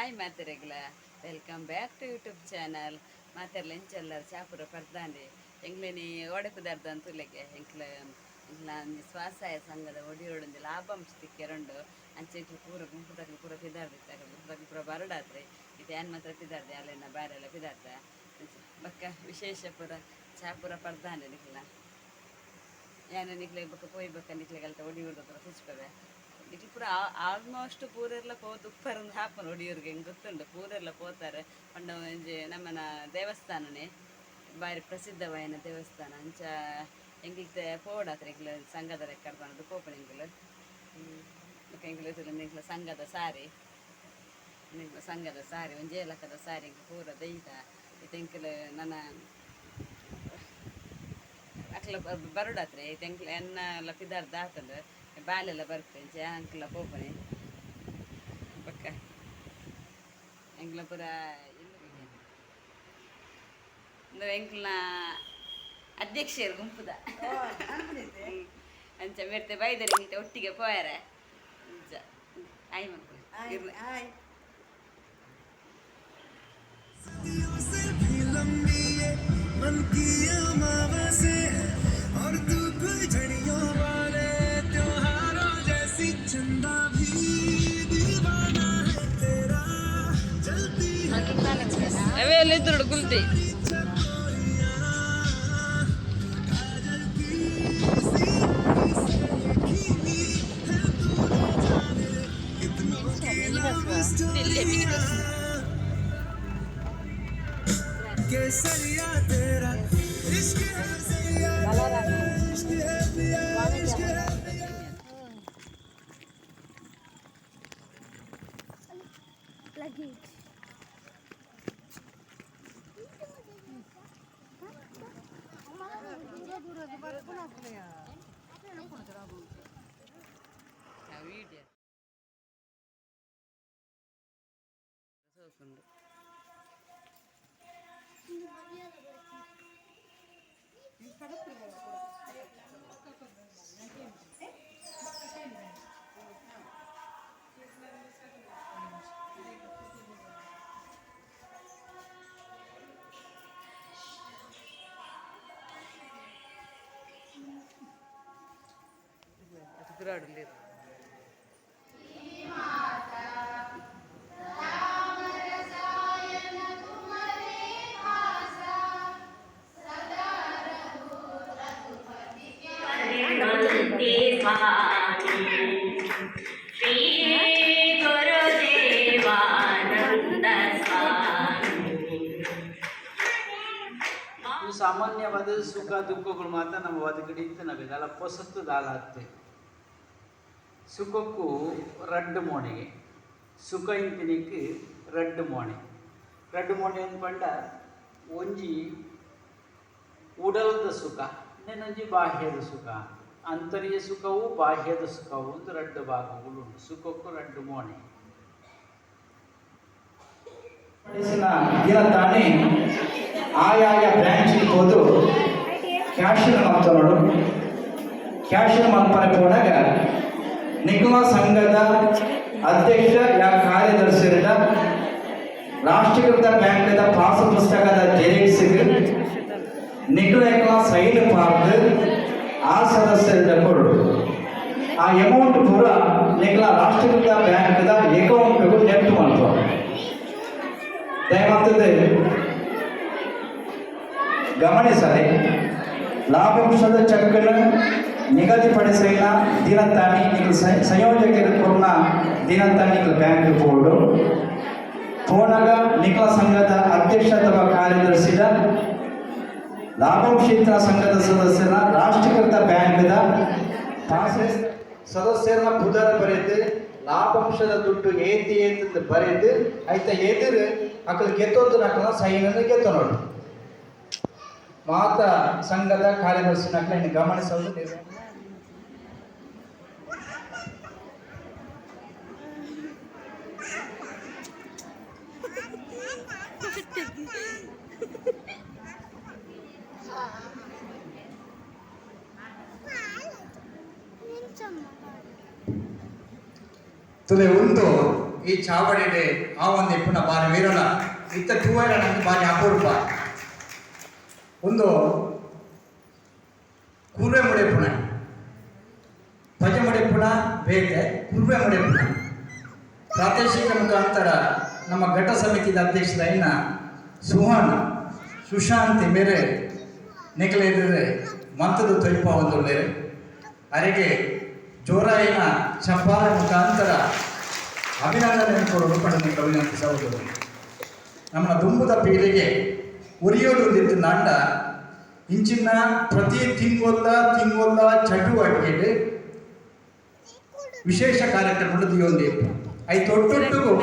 Hi ಮಾತೆರೆಗ್ಲ welcome back to YouTube channel. ಮಾತೆರ್ಲ ಎಂಚೆಲ್ಲರ ಚಾಪುರ ಪರ್ದಾಂಡೆ ಎಂಗ್ಲೇನಿ ಒಡೆ ಪದಾರ್ಥ ಅಂತುಲೆಗೆ ಎಂಕ್ಲ ಸ್ವಸಹಾಯ ಸಂಘದ ಒಡಿಯೋಡೊಂದು ಲಾಭಾಂಶ ತಿಕ್ಕೆರೊಂಡು ಅಂಚೆ ಪೂರ ಗುಂಪುದಾಗಲು ಪೂರ ಪಿದಾರ್ದಿತ್ತಾಗ ಗುಂಪುದಾಗಲು ಪೂರ ಬರಡಾದ್ರೆ ಇದು ಏನು ಮಾತ್ರ ಪಿದಾರ್ದೆ ಅಲ್ಲೆಲ್ಲ ಬೇರೆಲ್ಲ ಪಿದಾರ್ದ ಬಕ್ಕ ವಿಶೇಷ ಪೂರ ಚಾಪುರ ಪರ್ದಾಂಡೆ ನಿಕ್ಲ ಏನು ನಿಕ್ಲೆ ಬಕ್ಕ ಪೋಯ್ ಬಕ್ಕ ನಿಕ್ಲೆಗಲ್ತ ಒಡಿಯೋಡ ಪೂರ ಕುಚ್ಪವೆ ಇಟ್ಲು ಪೂರ ಆಲ್ಮೋಸ್ಟ್ ಪೂರೆಲ್ಲ ಪೋದು ಉಪ್ಪರಂದು ಹಾಪನ ಒಡಿಯೋರ್ಗೆ ಹೆಂಗೆ ಗೊತ್ತುಂಟು ಪೂರೆಲ್ಲ ಪೋತಾರೆ ಪಂಡ ಒಂಜಿ ನಮ್ಮನ ದೇವಸ್ಥಾನನೇ ಬಾರಿ ಪ್ರಸಿದ್ಧವಾಯಿನ ದೇವಸ್ಥಾನ ಅಂಚ ಎಂಗಿಲ್ತೆ ಪೋಡಾತ್ರೆ ಎಂಗ್ಲ ಸಂಘದ ರೆಕ್ಕಡ್ ಬಂದು ಪೋಪಣ ಎಂಗ್ಲು ಎಂಗ್ಲ ಸಂಘದ ಸಾರಿ ಸಂಘದ ಸಾರಿ ಒಂಜೇ ಲಕ್ಕದ ಸಾರಿ ಎಂಗೆ ಪೂರ ದೈತ ಇದು ಎಂಕಲ್ ನನ್ನ ಅಕ್ಲ ಬರುಡಾತ್ರೆ ಇದು ಎಂಕ್ಲ ಎನ್ನ ಎಲ್ಲ ಪಿದಾರ್ದ ಹಾಕಂಡು ಬಾಲೆಲ್ಲ ಬರ್ಪೆ ಅಂಕ್ಲ ಪೋಪನೆ ಪಕ್ಕ ಎಂಕ್ಲ ಪೂರ ಇಂದು ಎಂಕ್ಲನ ಅಧ್ಯಕ್ಷರು ಗುಂಪುದ ಅಂಚ ಮೆರ್ತೆ ಬೈದರೆ ಇಂತ ಒಟ್ಟಿಗೆ ಪೋಯಾರ ಅಂಚ ಆಯ್ ಮಕ್ಕಳು ಆಯ್ ಇದ್ರು ಗುಲ್ತಿ केसरिया तेरा इश्क है सरिया इश्क है पिया इश्क है लगी ಗ್ರಾಡಲ್ಲಿ ಸಾಮಾನ್ಯವಾದ ಸುಖ ದುಃಖಗಳು ಮಾತ್ರ ನಮ್ಮ ಬದುಕಡಿಂತ ನಾವೇ ಅಲ್ಲ ಪೊಸತ್ತು ದಾಲಾತ್ತೆ ಸುಖಕ್ಕೂ ರಡ್ಡು ಮೋಣಿಗೆ ಸುಖ ಇಂತಿನಿಕ್ಕೆ ರಡ್ಡು ಮೋಣೆ ಅಂದ್ಕೊಂಡ ಒಂಜಿ ಉಡಲದ ಸುಖ ಇನ್ನೊಂಜಿ ಬಾಹ್ಯದ ಸುಖ ಅಂತರ್ಯ ಸುಖವು ಬಾಹ್ಯದ ಸುಖವು ಒಂದು ರಡ್ಡು ಭಾಗಗಳು ಉಂಟು ಸುಖಕ್ಕೂ ರಡ್ಡು ಮೋಣೆ ದಿನ ತಾನೇ ಆಯಾಯ ಬ್ರಾಂಚಿಗೆ ಹೋದು ಕ್ಯಾಶಿಯರ್ ಮಾಡ್ತಾನೋಡು ಕ್ಯಾಶಿಯರ್ ಮಾಡ್ತಾನೆ ಹೋದಾಗ ನಿಗಮ ಸಂಘದ ಅಧ್ಯಕ್ಷ ಯಾ ಕಾರ್ಯದರ್ಶಿಯಿಂದ ರಾಷ್ಟ್ರೀಕೃತ ಬ್ಯಾಂಕ್ದ ಪಾಸ ಪುಸ್ತಕದ ಜೆರಾಕ್ಸ್ಗೆ ನಿಗಮ ಸೈನ್ ಪಾರ್ದು ಆ ಸದಸ್ಯರಿಂದ ಕೊಡು ಆ ಅಮೌಂಟ್ ಪೂರ ನಿಗಲ ರಾಷ್ಟ್ರೀಕೃತ ಬ್ಯಾಂಕ್ದ ಅಕೌಂಟ್ಗೂ ನೆಫ್ಟ್ ಮಾಡ್ತಾರೆ ದಯಮಾಡ್ತದೆ ಗಮನಿಸದೆ ಲಾಭಾಂಶದ ಚೆಕ್ಕನ್ನು ನಿಗದಿಪಡಿಸಿದ ದಿನತಾಣಿ ನೀವು ಸಂಯೋಜಕರು ಕೊರೋನಾ ದಿನತಾಣಿ ಬ್ಯಾಂಕ್ ಬೋರ್ಡು ಪೋಣಗ ನಿಖಲ ಸಂಘದ ಅಧ್ಯಕ್ಷ ಅಥವಾ ಕಾರ್ಯದರ್ಶಿದ ಲಾಭಾಂಶೇತರ ಸಂಘದ ಸದಸ್ಯರ ರಾಷ್ಟ್ರೀಕೃತ ಬ್ಯಾಂಕ್ದ ಸದಸ್ಯರನ್ನ ಪುದರ ಬರೆದು ಲಾಭಾಂಶದ ದುಡ್ಡು ಏತಿ ಏತಂದು ಬರೆದು ಆಯ್ತ ಎದುರು ಅಕ್ಕಲು ಗೆತ್ತೊಂದು ನಕ್ಕಲ ಸೈನನ್ನು ಗೆತ್ತ ನೋಡಿ ಮಾತ ಸಂಘದ ಕಾರ್ಯದರ್ಶಿ ನಕ್ಕಲ ಗಮನಿಸಲು ತುಲೆ ಉಂಟು ಈ ಚಾವಡಿಡೆ ಆ ಒಂದು ಇಪ್ಪುನ ಬಾರಿ ವಿರಳ ಇತ್ತ ತೂವರ ನನಗೆ ಬಾರಿ ಅಪರೂಪ ಒಂದು ಕುರ್ವೆ ಮುಡೆಪುಣ ಭಜ ಮುಡೆಪುಣ ಬೇಕೆ ಕುರ್ವೆ ಮುಡೆಪುಣ ಪ್ರಾದೇಶಿಕ ಮುಖಾಂತರ ನಮ್ಮ ಘಟ ಸಮಿತಿಯ ಅಧ್ಯಕ್ಷರಾಯಿನ ಸುಶಾಂತಿ ಮೇರೆ ನೆಕಲೆದ್ರೆ ಮಂತದ ತೊಯ್ಪ ಒಂದು ಬೇರೆ ಅರೆಗೆ ಜೋರಾಯಿನ ಚಪ್ಪಾಳೆ ಮುಖಾಂತರ ಅಭಿನಂದನೆ ಕೊಡಲು ಪಡೆದ ವಿನಂತಿಸಬಹುದು. ನಮ್ಮ ದುಂಬುದ ಪೀಳಿಗೆ ಉರಿಯೋಡು ನಾಂಡ ಇಂಚಿನ ಪ್ರತಿ ತಿಂಗೊಲ್ಲ ಚಟುವಟಿಕೆ ವಿಶೇಷ ಕಾರ್ಯಕ್ರಮಗಳು ದಿಯೊಂದು ಐದು ಒಟ್ಟೊಟ್ಟಿಗೂ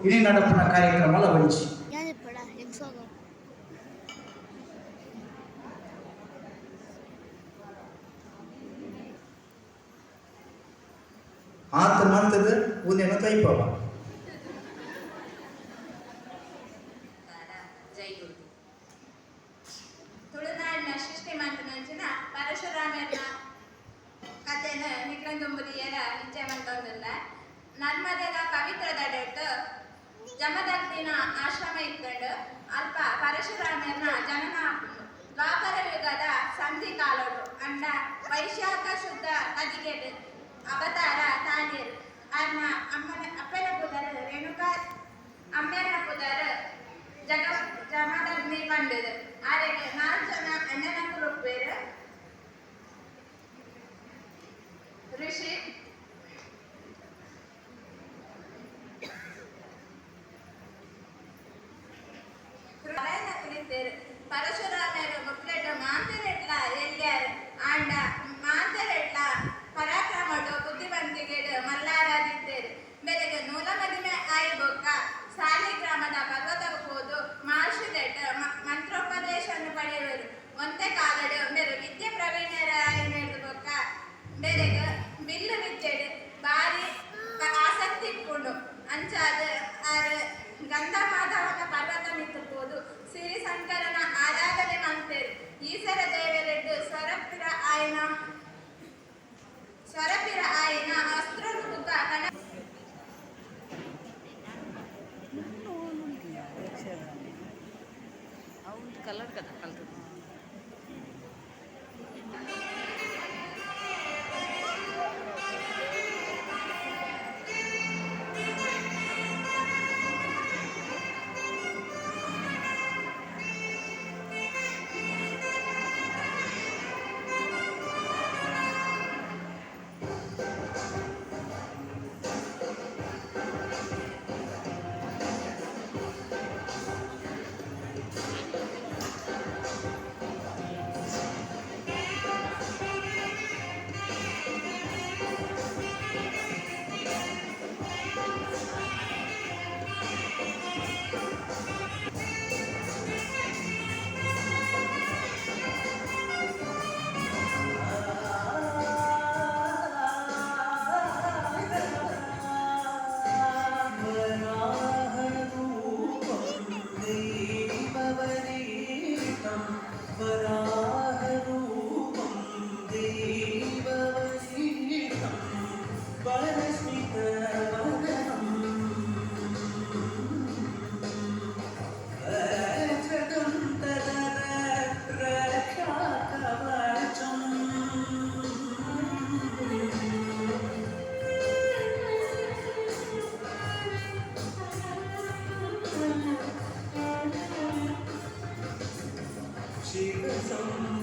ಇಡೀ ನಡಪಿನ ಕಾರ್ಯಕ್ರಮ ಲಭಿಸಿ ಆತ ಮಂತದ ಒಂದೇನೋ ತೈಪವ ತುಳುನಾಡಿನ ಸೃಷ್ಟಿ ಮಂತ್ರಿನ ಪರಶುರಾಮನ ಕಥೆನ ನಿಕ್ರಂದುಂಬುದಿಯರ ನಿಶ್ಚಯ ಮಂತೊಂದಿಲ್ಲ ನರ್ಮದೆದ ಪವಿತ್ರ ದಡೆಟ್ ಜಮದಗ್ನಿನ ಆಶ್ರಮ ಇತ್ತಂಡು ಅಲ್ಪ ಪರಶುರಾಮನ ಜನನ ಆಪುಂಡು ದ್ವಾಪರ ಯುಗದ ಸಂಧಿ ಕಾಲೋಡು ಅಂಡ ವೈಶಾಖ ಶುದ್ಧ ಕದಿಗೆಡ್ ಅವತಾರ ತಾಂಡೇರು ಅನ್ನ ಅಪ್ಪನ ಪುದರ್ ರೇಣುಕಾ ಅಮ್ಮೆನ ಪುದರ್ ಜಮದಗ್ನಿ ಪಂಡದು ಆರೆಗೆ 4 ಜನ ಅಣ್ಣನಕ್ಕಲು ಒಪ್ಪೇರು ಋಷಿ ಪರಶುರಾಮರು ಮಕ್ಕಳ ಮಾಂತರೆಡ್ಲ ಎಲ್ಯಾರು ಆಂಡ ಮಾಂತರೆಡ್ಲ ಪರಾಕ್ರಮಡು ಬುದ್ಧಿವಂತಿಕೆಡು ಮಲ್ಲಾರಾದಿದ್ದೇರು ಬೆಲೆಗೆ ನೂಲ ಮದಿಮೆ ಆಯಿ ಬೊಕ್ಕ ಸಾಲಿ ಗ್ರಾಮದ ಪರ್ವತಕ್ಕೆ ಹೋದು ಮಾರ್ಷಿದೆಟ್ ಮಂತ್ರೋಪದೇಶವನ್ನು ಪಡೆಯುವರು ಒಂದೇ ಕಾಲಡು ಬೇರೆ ವಿದ್ಯೆ ಪ್ರವೀಣರ ಆಯಿ ನಡೆದು ಬೊಕ್ಕ ಬೆಲೆಗೆ ಬಿಲ್ಲು ವಿದ್ಯೆಡು ಭಾರಿ ಆಸಕ್ತಿ ಇಟ್ಕೊಂಡು ಅಂಚಾದ ಗಂಧ ಮಾಧವನ ಪರ್ವತ ಮಿತ್ತುವುದು ಸಿರಿ ಶಂಕರನ ಆರಾಧನೆ ಮಾಡ್ತೇರು ಈಸರ ದೇವರೆಡ್ಡು ಸ್ವರಪಿರ ಆಯ್ನ ಅಸ್ತ್ರ ಋತುಕ ಕಣ ಕಲರ್ కదా ಕಲರ್ She was on